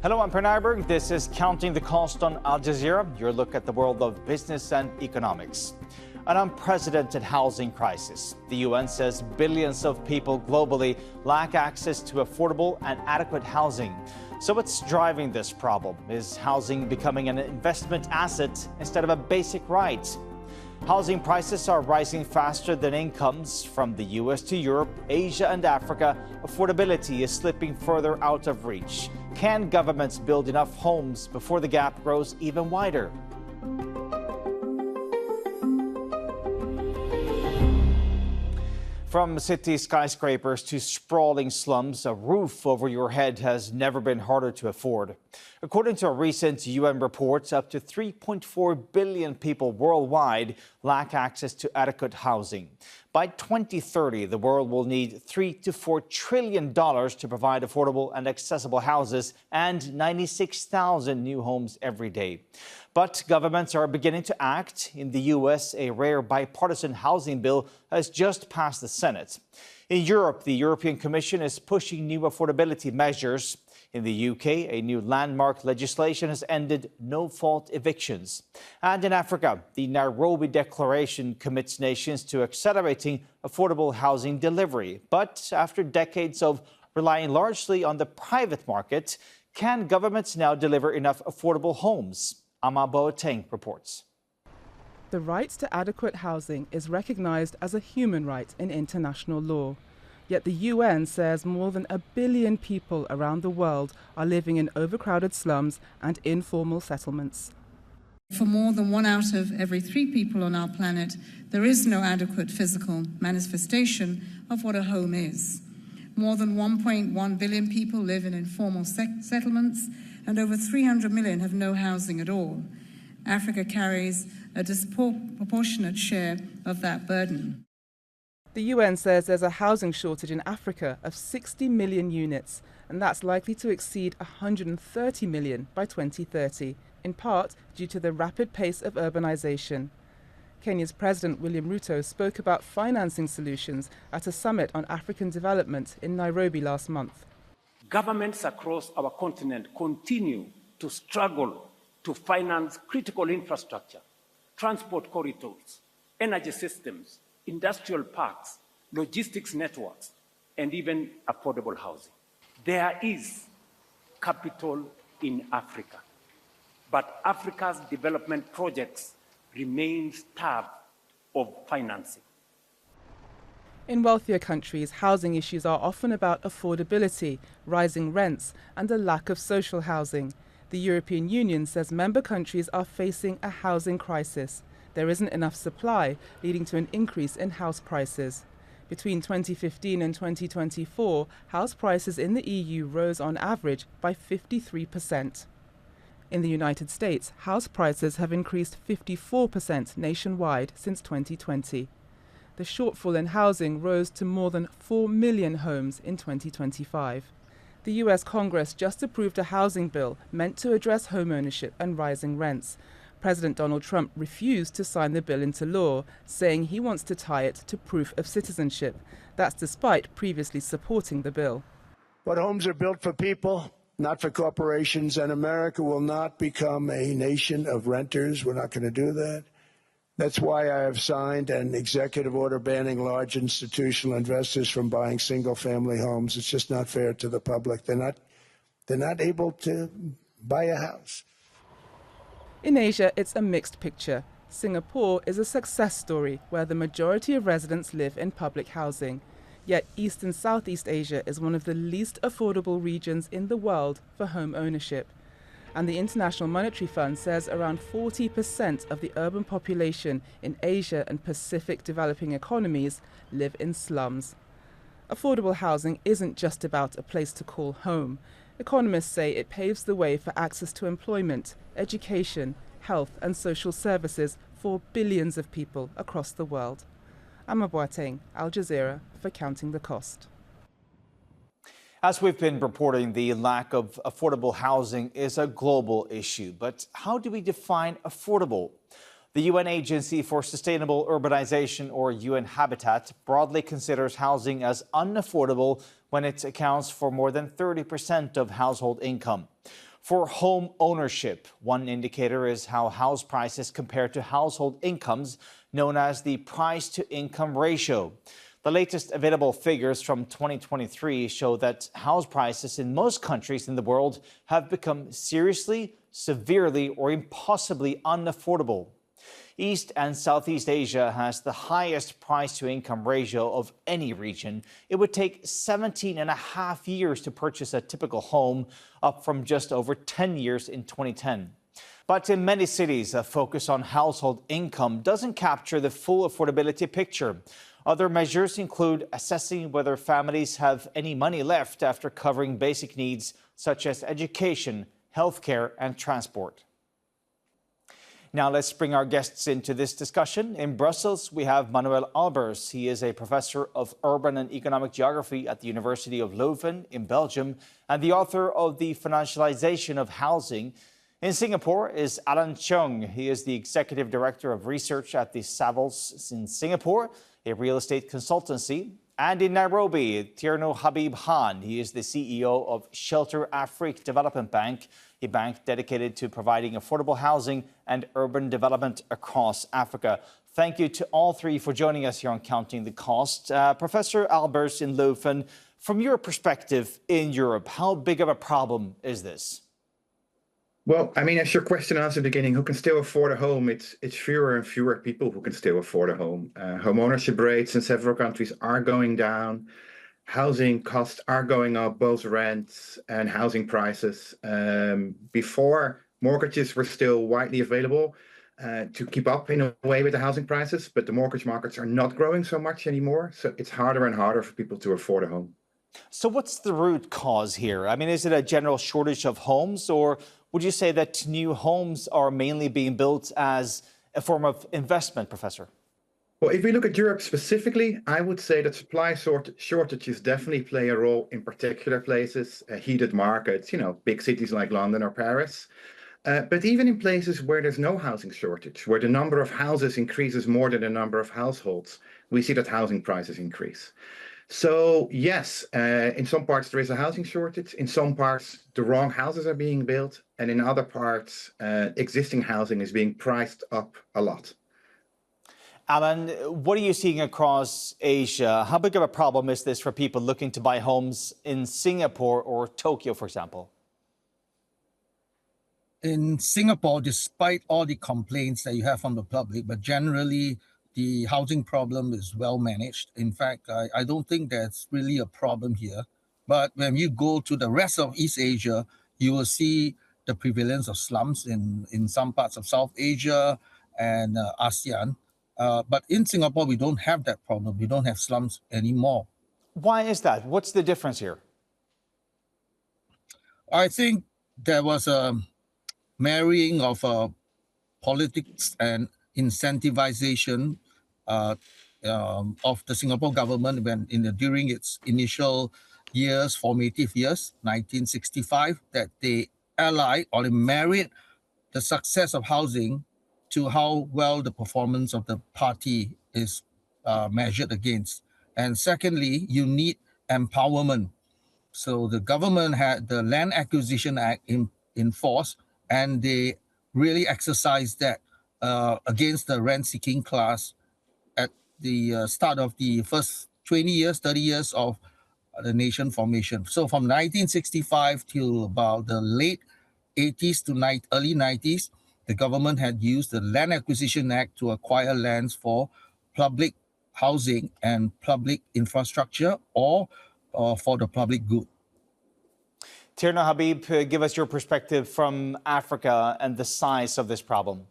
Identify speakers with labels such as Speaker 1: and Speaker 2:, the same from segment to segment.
Speaker 1: Hello, I'm Nyberg. This is Counting the Cost on Al Jazeera, your look at the world of business and economics. An unprecedented housing crisis. The UN says billions of people globally lack access to affordable and adequate housing. So what's driving this problem? Is housing becoming an investment asset instead of a basic right? Housing prices are rising faster than incomes. From the US to Europe, Asia and Africa, affordability is slipping further out of reach. Can governments build enough homes before the gap grows even wider? From city skyscrapers to sprawling slums, a roof over your head has never been harder to afford. According to a recent UN report, up to 3.4 billion people worldwide lack access to adequate housing. By 2030, the world will need $3 to $4 trillion to provide affordable and accessible houses and 96,000 new homes every day. But governments are beginning to act. In the U.S., a rare bipartisan housing bill has just passed the Senate. In Europe, the European Commission is pushing new affordability measures. In the U.K., a new landmark legislation has ended no-fault evictions. And in Africa, the Nairobi Declaration commits nations to accelerating affordable housing delivery. But after decades of relying largely on the private market, can governments now deliver enough affordable homes? Ama Boateng reports.
Speaker 2: The right to adequate housing is recognized as a human right in international law. Yet the UN says more than 1 billion people around the world are living in overcrowded slums and informal settlements.
Speaker 3: For more than 1 out of every 3 people on our planet, there is no adequate physical manifestation of what a home is. More than 1.1 billion people live in informal settlements, and over 300 million have no housing at all. Africa carries a disproportionate share of that burden.
Speaker 2: The UN says there's a housing shortage in Africa of 60 million units, and that's likely to exceed 130 million by 2030, in part due to the rapid pace of urbanization. Kenya's President William Ruto spoke about financing solutions at a summit on African development in Nairobi last month.
Speaker 4: Governments across our continent continue to struggle to finance critical infrastructure, transport corridors, energy systems, industrial parks, logistics networks, and even affordable housing. There is capital in Africa, but Africa's development projects remain starved of financing.
Speaker 2: In wealthier countries, housing issues are often about affordability, rising rents, and a lack of social housing. The European Union says member countries are facing a housing crisis. There isn't enough supply, leading to an increase in house prices. Between 2015 and 2024, house prices in the EU rose on average by 53%. In the United States, house prices have increased 54% nationwide since 2020. The shortfall in housing rose to more than 4 million homes in 2025. The US Congress just approved a housing bill meant to address homeownership and rising rents. President Donald Trump refused to sign the bill into law, saying he wants to tie it to proof of citizenship. That's despite previously supporting the bill.
Speaker 5: But homes are built for people, not for corporations, and America will not become a nation of renters. We're not going to do that. That's why I have signed an executive order banning large institutional investors from buying single-family homes. It's just not fair to the public. They're not able to buy a house.
Speaker 2: In Asia, it's a mixed picture. Singapore is a success story where the majority of residents live in public housing. Yet East and Southeast Asia is one of the least affordable regions in the world for home ownership. And the International Monetary Fund says around 40% of the urban population in Asia and Pacific developing economies live in slums. Affordable housing isn't just about a place to call home. Economists say it paves the way for access to employment, education, health and social services for billions of people across the world. Ama Boateng, Al Jazeera, for Counting the Cost.
Speaker 1: As we've been reporting, the lack of affordable housing is a global issue. But how do we define affordable? The UN Agency for Sustainable Urbanization, or UN Habitat, broadly considers housing as unaffordable when it accounts for more than 30% of household income. For home ownership, one indicator is how house prices compare to household incomes, known as the price-to-income ratio. The latest available figures from 2023 show that house prices in most countries in the world have become seriously, severely, or impossibly unaffordable. East and Southeast Asia has the highest price-to-income ratio of any region. It would take 17 and a half years to purchase a typical home, up from just over 10 years in 2010. But in many cities, a focus on household income doesn't capture the full affordability picture. Other measures include assessing whether families have any money left after covering basic needs such as education, healthcare, and transport. Now let's bring our guests into this discussion. In Brussels, we have Manuel Albers. He is a professor of urban and economic geography at the University of Leuven in Belgium and the author of The Financialization of Housing. In Singapore is Alan Cheung. He is the executive director of research at the Savills in Singapore, a real estate consultancy. And in Nairobi, Tierno Habib Khan. He is the CEO of Shelter Afrique Development Bank, a bank dedicated to providing affordable housing and urban development across Africa. Thank you to all three for joining us here on Counting the Cost. Professor Albers in Leuven, from your perspective in Europe, how big of a problem is this?
Speaker 6: Well, I mean, as your question asked at the beginning, who can still afford a home? It's fewer and fewer people who can still afford a home. Home ownership rates in several countries are going down. Housing costs are going up, both rents and housing prices. Before, mortgages were still widely available to keep up in a way with the housing prices, but the mortgage markets are not growing so much anymore. So it's harder and harder for people to afford a home.
Speaker 1: So what's the root cause here? I mean, is it a general shortage of homes, or would you say that new homes are mainly being built as a form of investment, Professor?
Speaker 6: Well, if we look at Europe specifically, I would say that supply shortages definitely play a role in particular places, heated markets, big cities like London or Paris. But even in places where there's no housing shortage, where the number of houses increases more than the number of households, we see that housing prices increase. So yes, in some parts there is a housing shortage. In some parts, the wrong houses are being built. And in other parts, existing housing is being priced up a lot.
Speaker 1: Alan, what are you seeing across Asia? How big of a problem is this for people looking to buy homes in Singapore or Tokyo, for example?
Speaker 7: In Singapore, despite all the complaints that you have from the public, but generally the housing problem is well managed. In fact, I don't think there's really a problem here. But when you go to the rest of East Asia, you will see the prevalence of slums in some parts of South Asia and ASEAN. But in Singapore, we don't have that problem. We don't have slums anymore.
Speaker 1: Why is that? What's the difference here?
Speaker 7: I think there was a marrying of politics and incentivization of the Singapore government during its initial years, formative years, 1965, that they allied or they married the success of housing to how well the performance of the party is measured against. And secondly, you need empowerment. So the government had the Land Acquisition Act in force, and they really exercised that against the rent-seeking class at the start of the first 20 years, 30 years of the nation formation. So from 1965 till about the late 80s to early 90s, the government had used the Land Acquisition Act to acquire lands for public housing and public infrastructure or for the public good.
Speaker 1: Tierno Habib, give us your perspective from Africa and the size of this problem.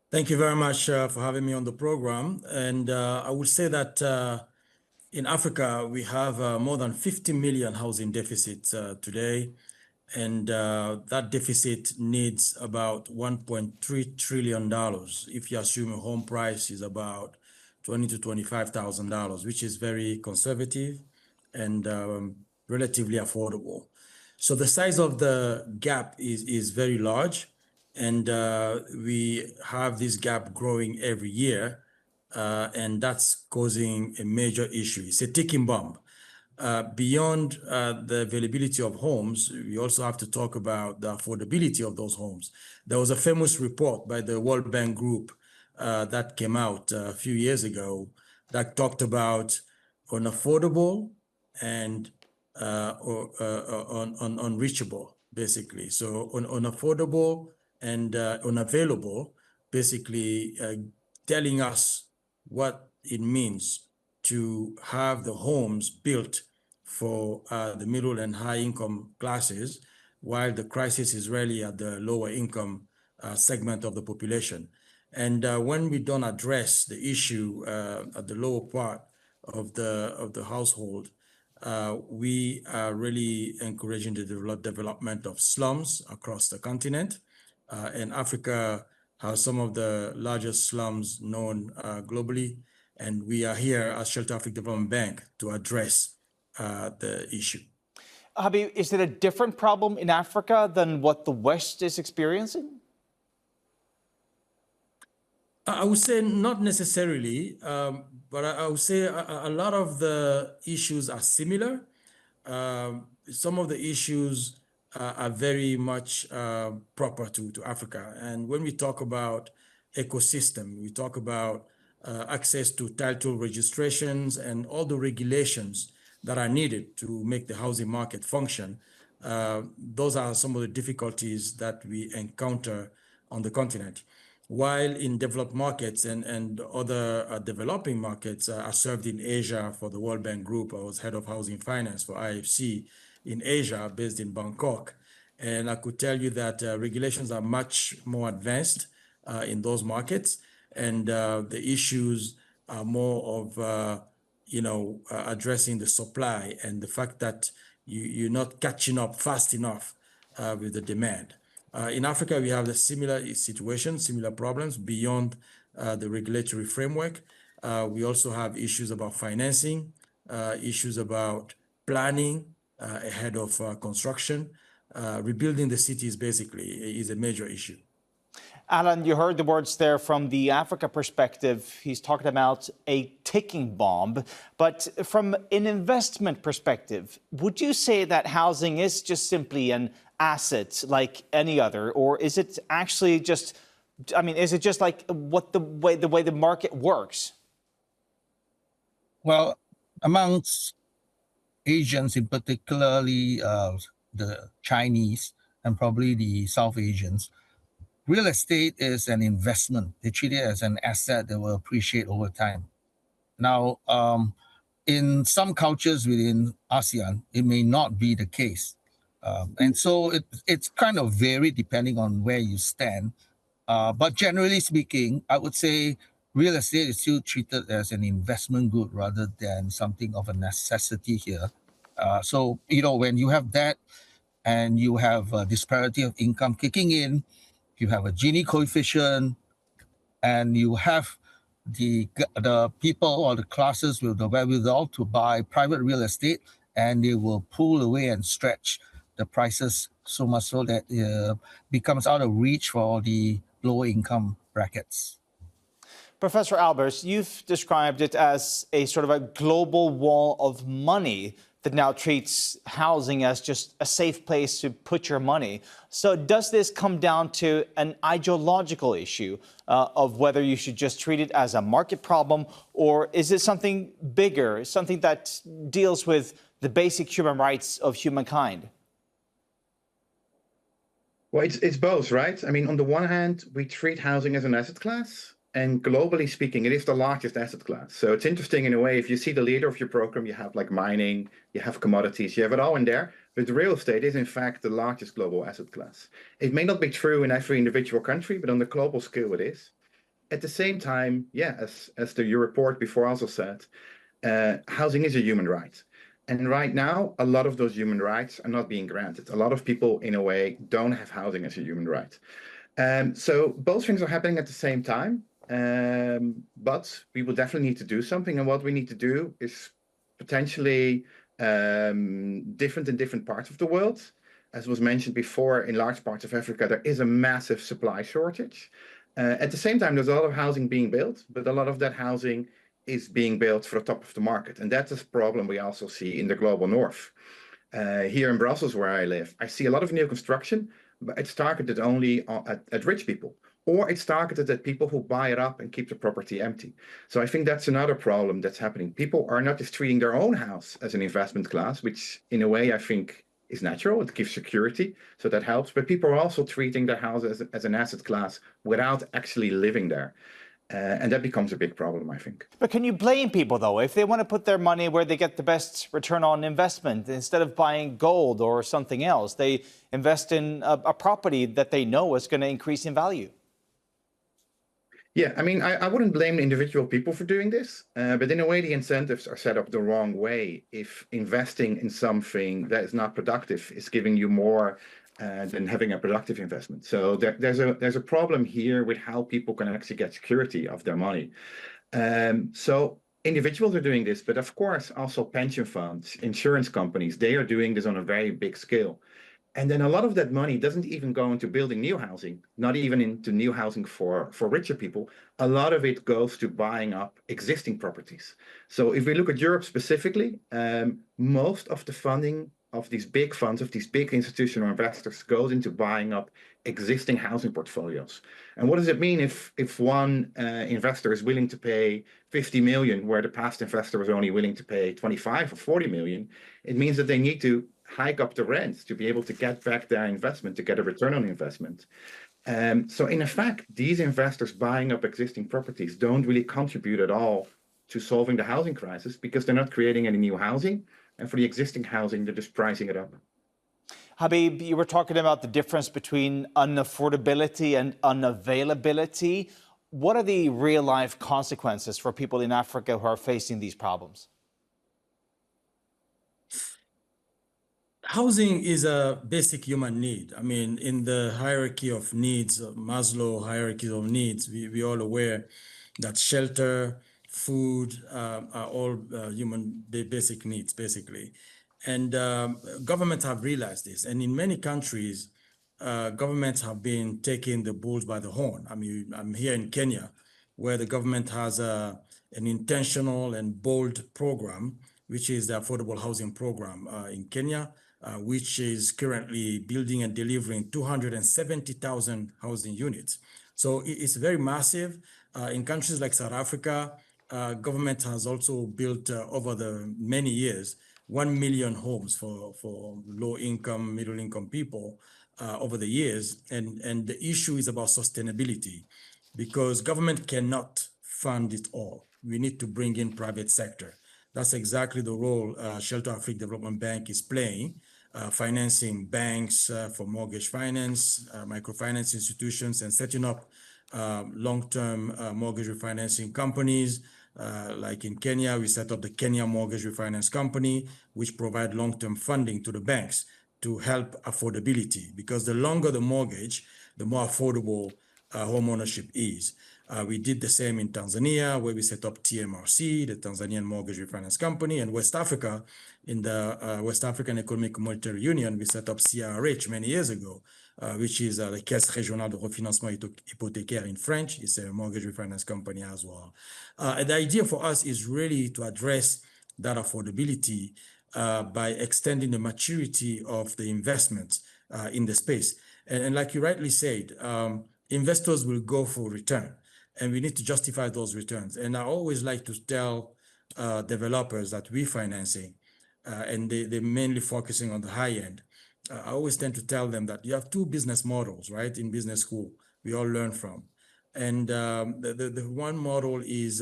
Speaker 8: Thank you very much for having me on the program. And I would say that in Africa, we have more than 50 million housing deficits today. And that deficit needs about $1.3 trillion if you assume a home price is about $20,000 to $25,000, which is very conservative and relatively affordable. So the size of the gap is very large, and we have this gap growing every year, and that's causing a major issue. It's a ticking bomb. beyond the availability of homes, we also have to talk about the affordability of those homes. There was a famous report by the World Bank Group that came out a few years ago that talked about unaffordable and unreachable, basically. So unaffordable and unavailable, basically telling us what it means to have the homes built for the middle and high income classes, while the crisis is really at the lower income segment of the population. And when we don't address the issue at the lower part of the household, we are really encouraging the development of slums across the continent. And Africa has some of the largest slums known globally. And we are here as Shelter Africa Development Bank to address the issue.
Speaker 1: Habib, is it a different problem in Africa than what the West is experiencing?
Speaker 8: I would say not necessarily, but I would say a lot of the issues are similar. Some of the issues are very much proper to Africa. And when we talk about ecosystem, we talk about access to title registrations and all the regulations that are needed to make the housing market function. Those are some of the difficulties that we encounter on the continent. While in developed markets and other developing markets are served in Asia for the World Bank Group. I was head of housing finance for IFC in Asia, based in Bangkok. And I could tell you that regulations are much more advanced in those markets. And the issues are more of, addressing the supply and the fact that you're not catching up fast enough with the demand. In Africa, we have the similar situation, similar problems beyond the regulatory framework. We also have issues about financing, issues about planning ahead of construction. Rebuilding the cities basically is a major issue.
Speaker 1: Alan, you heard the words there from the Africa perspective. He's talking about a ticking bomb. But from an investment perspective, would you say that housing is just simply an asset like any other? Or is it actually just, is it just like the way the market works?
Speaker 7: Well, amongst Asians, in particularly the Chinese and probably the South Asians, real estate is an investment. They treat it as an asset that will appreciate over time. Now, in some cultures within ASEAN, it may not be the case. And so it's kind of varied depending on where you stand. But generally speaking, I would say real estate is still treated as an investment good rather than something of a necessity here. So, when you have that and you have a disparity of income kicking in, you have a Gini coefficient, and you have the people or the classes with the wherewithal to buy private real estate, and they will pull away and stretch the prices so much so that it becomes out of reach for the lower income brackets.
Speaker 1: Professor Albers, you've described it as a sort of a global wall of money that now treats housing as just a safe place to put your money. So does this come down to an ideological issue of whether you should just treat it as a market problem, or is it something bigger, something that deals with the basic human rights of humankind?
Speaker 6: Well, it's both, right? On the one hand, we treat housing as an asset class. And globally speaking, it is the largest asset class. So it's interesting in a way, if you see the leader of your program, you have like mining, you have commodities, you have it all in there. But real estate is in fact the largest global asset class. It may not be true in every individual country, but on the global scale it is. At the same time, as your report before also said, housing is a human right. And right now, a lot of those human rights are not being granted. A lot of people, in a way, don't have housing as a human right. So both things are happening at the same time. But we will definitely need to do something. And what we need to do is potentially different in different parts of the world. As was mentioned before, in large parts of Africa, there is a massive supply shortage. At the same time, there's a lot of housing being built, but a lot of that housing is being built for the top of the market. And that's a problem we also see in the global north. Here in Brussels, where I live, I see a lot of new construction, but it's targeted only at rich people, or it's targeted at people who buy it up and keep the property empty. So I think that's another problem that's happening. People are not just treating their own house as an investment class, which in a way I think is natural. It gives security, so that helps. But people are also treating their house as an asset class without actually living there. And that becomes a big problem, I think.
Speaker 1: But can you blame people, though, if they want to put their money where they get the best return on investment? Instead of buying gold or something else, they invest in a property that they know is going to increase in value.
Speaker 6: Yeah, I mean, I wouldn't blame individual people for doing this, but in a way, the incentives are set up the wrong way. If investing in something that is not productive is giving you more than having a productive investment. So there's a problem here with how people can actually get security of their money. So individuals are doing this, but of course, also pension funds, insurance companies, they are doing this on a very big scale. And then a lot of that money doesn't even go into building new housing, not even into new housing for richer people. A lot of it goes to buying up existing properties. So if we look at Europe specifically, most of the funding of these big funds, of these big institutional investors, goes into buying up existing housing portfolios. And what does it mean if one investor is willing to pay 50 million, where the past investor was only willing to pay 25 or 40 million? It means that they need to hike up the rents to be able to get back their investment, to get a return on investment. So in effect, these investors buying up existing properties don't really contribute at all to solving the housing crisis, because they're not creating any new housing. And for the existing housing, they're just pricing it up.
Speaker 1: Habib, you were talking about the difference between unaffordability and unavailability. What are the real-life consequences for people in Africa who are facing these problems?
Speaker 8: Housing is a basic human need. I mean, in the hierarchy of needs, Maslow hierarchy of needs, we're all aware that shelter, food are all human basic needs, basically. And governments have realized this. And in many countries, governments have been taking the bulls by the horn. I mean, I'm here in Kenya, where the government has an intentional and bold program, which is the Affordable Housing Program in Kenya, which is currently building and delivering 270,000 housing units. So it's very massive. In countries like South Africa, government has also built over the many years 1 million homes for low-income, middle-income people over the years. And the issue is about sustainability, because government cannot fund it all. We need to bring in private sector. That's exactly the role Shelter Afrique Development Bank is playing, financing banks for mortgage finance, microfinance institutions, and setting up long-term mortgage refinancing companies. Like in Kenya, we set up the Kenya Mortgage Refinance Company, which provide long-term funding to the banks to help affordability, because the longer the mortgage, the more affordable home ownership is. We did the same in Tanzania, where we set up TMRC, the Tanzanian Mortgage Refinance Company, and West Africa, in the West African Economic Monetary Union, we set up CRH many years ago, which is the Caisse Régionale de Refinancement Hypothécaire in French. It's a mortgage refinance company as well. And the idea for us is really to address that affordability by extending the maturity of the investments in the space. And like you rightly said, investors will go for return, and we need to justify those returns. And I always like to tell developers that we're financing, and they're mainly focusing on the high end. I always tend to tell them that you have two business models, right? In business school, we all learn from. And the one model is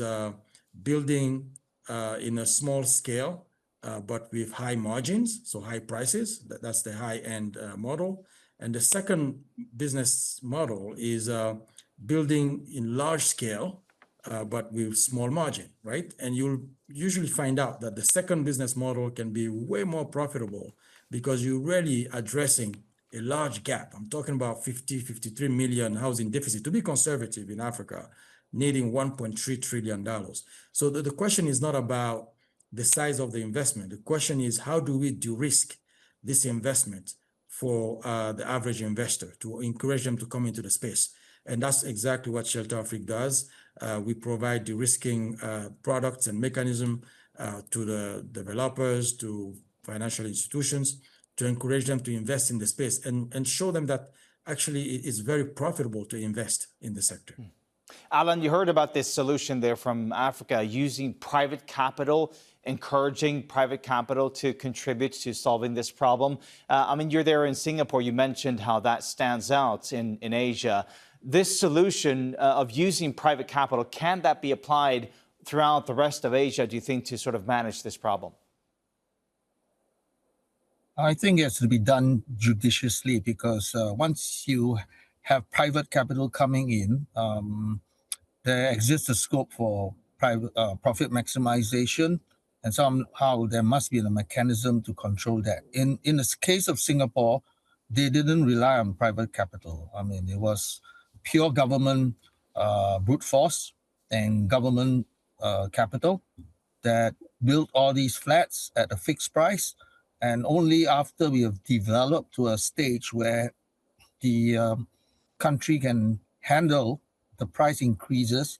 Speaker 8: building in a small scale, but with high margins, so high prices. That's the high end model. And the second business model is building in large scale, but with small margin, right? And you'll usually find out that the second business model can be way more profitable, because you're really addressing a large gap. I'm talking about 53 million housing deficit, to be conservative, in Africa, needing $1.3 trillion. So the question is not about the size of the investment. The question is, how do we de-risk this investment for the average investor to encourage them to come into the space? And that's exactly what Shelter Africa does. We provide de-risking products and mechanism to the developers, to financial institutions, to encourage them to invest in the space and show them that actually it is very profitable to invest in the sector.
Speaker 1: Alan, you heard about this solution there from Africa, using private capital, encouraging private capital to contribute to solving this problem. I mean, you're there in Singapore. You mentioned how that stands out in Asia. This solution of using private capital, can that be applied throughout the rest of Asia, do you think, to sort of manage this problem?
Speaker 7: I think it has to be done judiciously, because once you have private capital coming in, there exists a scope for private profit maximization, and somehow there must be a mechanism to control that. In the case of Singapore, they didn't rely on private capital. I mean, it was pure government brute force and government capital that built all these flats at a fixed price. And only after we have developed to a stage where the country can handle the price increases,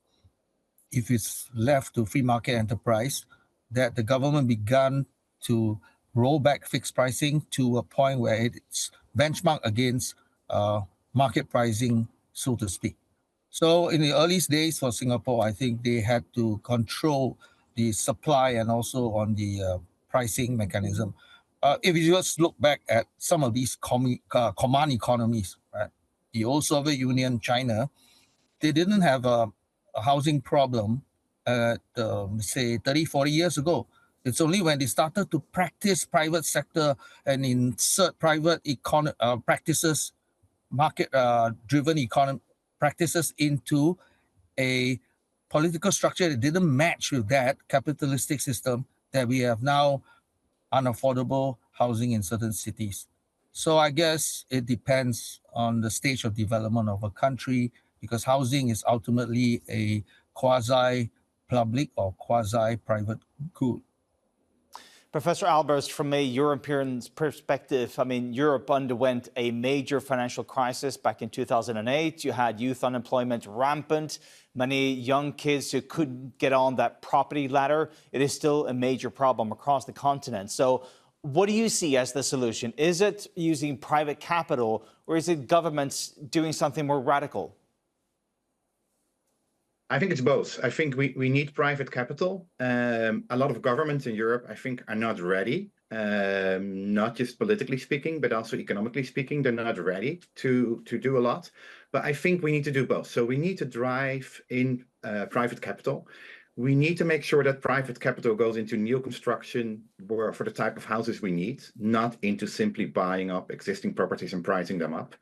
Speaker 7: if it's left to free market enterprise, that the government began to roll back fixed pricing to a point where it's benchmarked against market pricing, so to speak. So in the earliest days for Singapore, I think they had to control the supply and also on the pricing mechanism. If you just look back at some of these command economies, right? The old Soviet Union, China, they didn't have a housing problem say 30, 40 years ago. It's only when they started to practice private sector and insert private practices, market-driven economic practices into a political structure that didn't match with that capitalistic system, that we have now unaffordable housing in certain cities. So I guess it depends on the stage of development of a country, because housing is ultimately a quasi-public or quasi-private good.
Speaker 1: Professor Albers, from a European perspective, I mean, Europe underwent a major financial crisis back in 2008. You had youth unemployment rampant, many young kids who couldn't get on that property ladder. It is still a major problem across the continent. So what do you see as the solution? Is it using private capital, or is it governments doing something more radical?
Speaker 6: I think it's both. I think we need private capital. A lot of governments in Europe, I think, are not ready, not just politically speaking, but also economically speaking. They're not ready to do a lot. But I think we need to do both. So we need to drive in private capital. We need to make sure that private capital goes into new construction for the type of houses we need, not into simply buying up existing properties and pricing them up.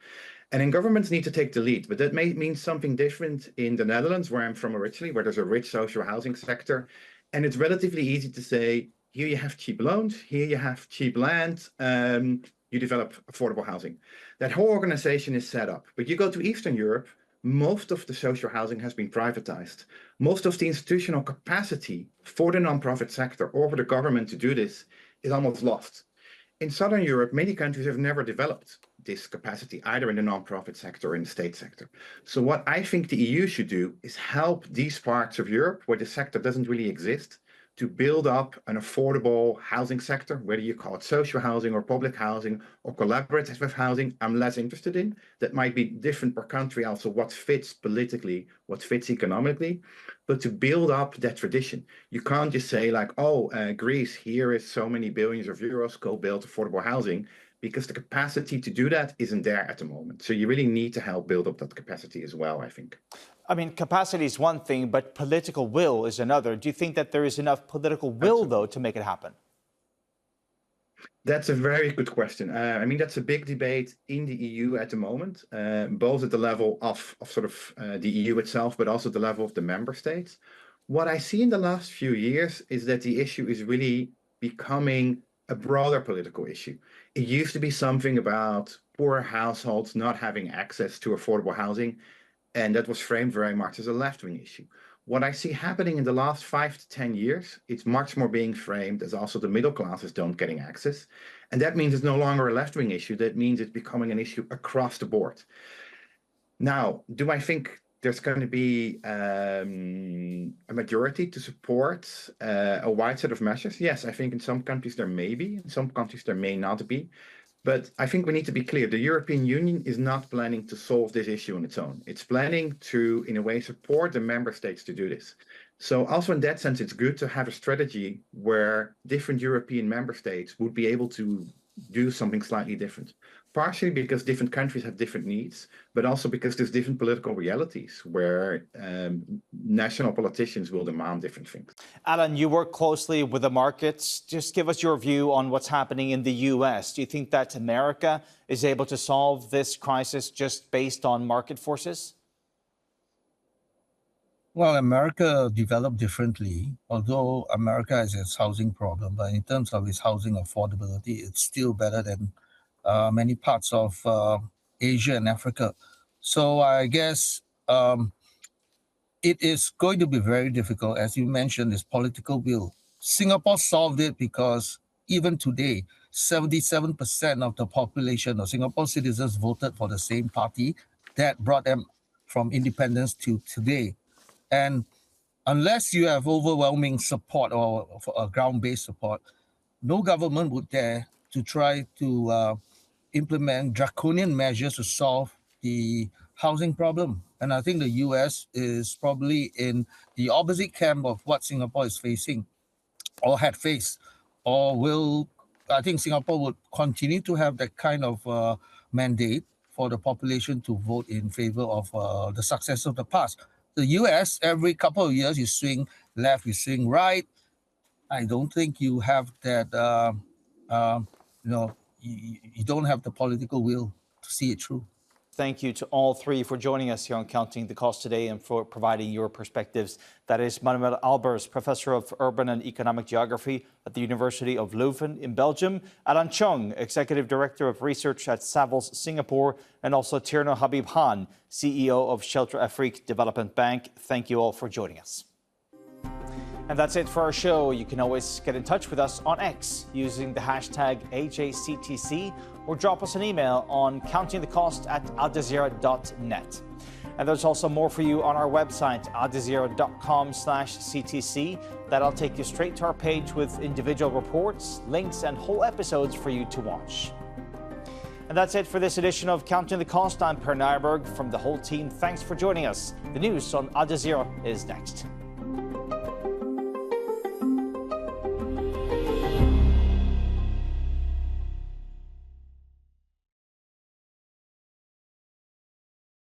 Speaker 6: And then governments need to take the lead, but that may mean something different in the Netherlands, where I'm from originally, where there's a rich social housing sector. And it's relatively easy to say, here you have cheap loans, here you have cheap land, you develop affordable housing. That whole organization is set up. But you go to Eastern Europe, most of the social housing has been privatized. Most of the institutional capacity for the nonprofit sector or for the government to do this is almost lost. In Southern Europe, many countries have never developed this capacity, either in the nonprofit sector or in the state sector. So what I think the EU should do is help these parts of Europe where the sector doesn't really exist to build up an affordable housing sector, whether you call it social housing or public housing or collaborative housing. I'm less interested in. That might be different per country also, what fits politically, what fits economically, but to build up that tradition. You can't just say like, oh, Greece, here is so many billions of euros, go build affordable housing, because the capacity to do that isn't there at the moment. So you really need to help build up that capacity as well, I think.
Speaker 1: I mean, capacity is one thing, but political will is another. Do you think that there is enough political will, though, to make it happen?
Speaker 6: That's a very good question. I mean, that's a big debate in the EU at the moment, both at the level of sort of the EU itself, but also the level of the member states. What I see in the last few years is that the issue is really becoming a broader political issue. It used to be something about poor households not having access to affordable housing, and that was framed very much as a left-wing issue. What I see happening in the last 5 to 10 years, it's much more being framed as also the middle classes don't getting access. And that means it's no longer a left-wing issue. That means it's becoming an issue across the board. Now, do I think there's going to be a majority to support a wide set of measures? Yes, I think in some countries there may be, in some countries there may not be. But I think we need to be clear. The European Union is not planning to solve this issue on its own. It's planning to, in a way, support the member states to do this. So also in that sense, it's good to have a strategy where different European member states would be able to do something slightly different. Partially because different countries have different needs, but also because there's different political realities where national politicians will demand different things.
Speaker 1: Alan, you work closely with the markets. Just give us your view on what's happening in the U.S. Do you think that America is able to solve this crisis just based on market forces?
Speaker 7: Well, America developed differently, although America has its housing problem, but in terms of its housing affordability, it's still better than many parts of Asia and Africa. So I guess it is going to be very difficult. As you mentioned, this political will. Singapore solved it because even today, 77% of the population of Singapore citizens voted for the same party that brought them from independence to today. And unless you have overwhelming support or ground-based support, no government would dare to try to implement draconian measures to solve the housing problem. And I think the US is probably in the opposite camp of what Singapore is facing or had faced, or will. I think Singapore would continue to have that kind of mandate for the population to vote in favor of the success of the past. The US, every couple of years, you swing left, you swing right. I don't think you have that, you don't have the political will to see it through.
Speaker 1: Thank you to all three for joining us here on Counting the Cost today and for providing your perspectives. That is Manuel Albers, Professor of Urban and Economic Geography at the University of Leuven in Belgium, Alan Chung, Executive Director of Research at Savills Singapore, and also Tierno Habib Khan, CEO of Shelter Afrique Development Bank. Thank you all for joining us. And that's it for our show. You can always get in touch with us on X using the hashtag AJCTC or drop us an email on countingthecost@aljazeera.net. And there's also more for you on our website, aljazeera.com/CTC. That'll take you straight to our page with individual reports, links, and whole episodes for you to watch. And that's it for this edition of Counting the Cost. I'm Per Nyberg from the whole team. Thanks for joining us. The news on Al Jazeera is next.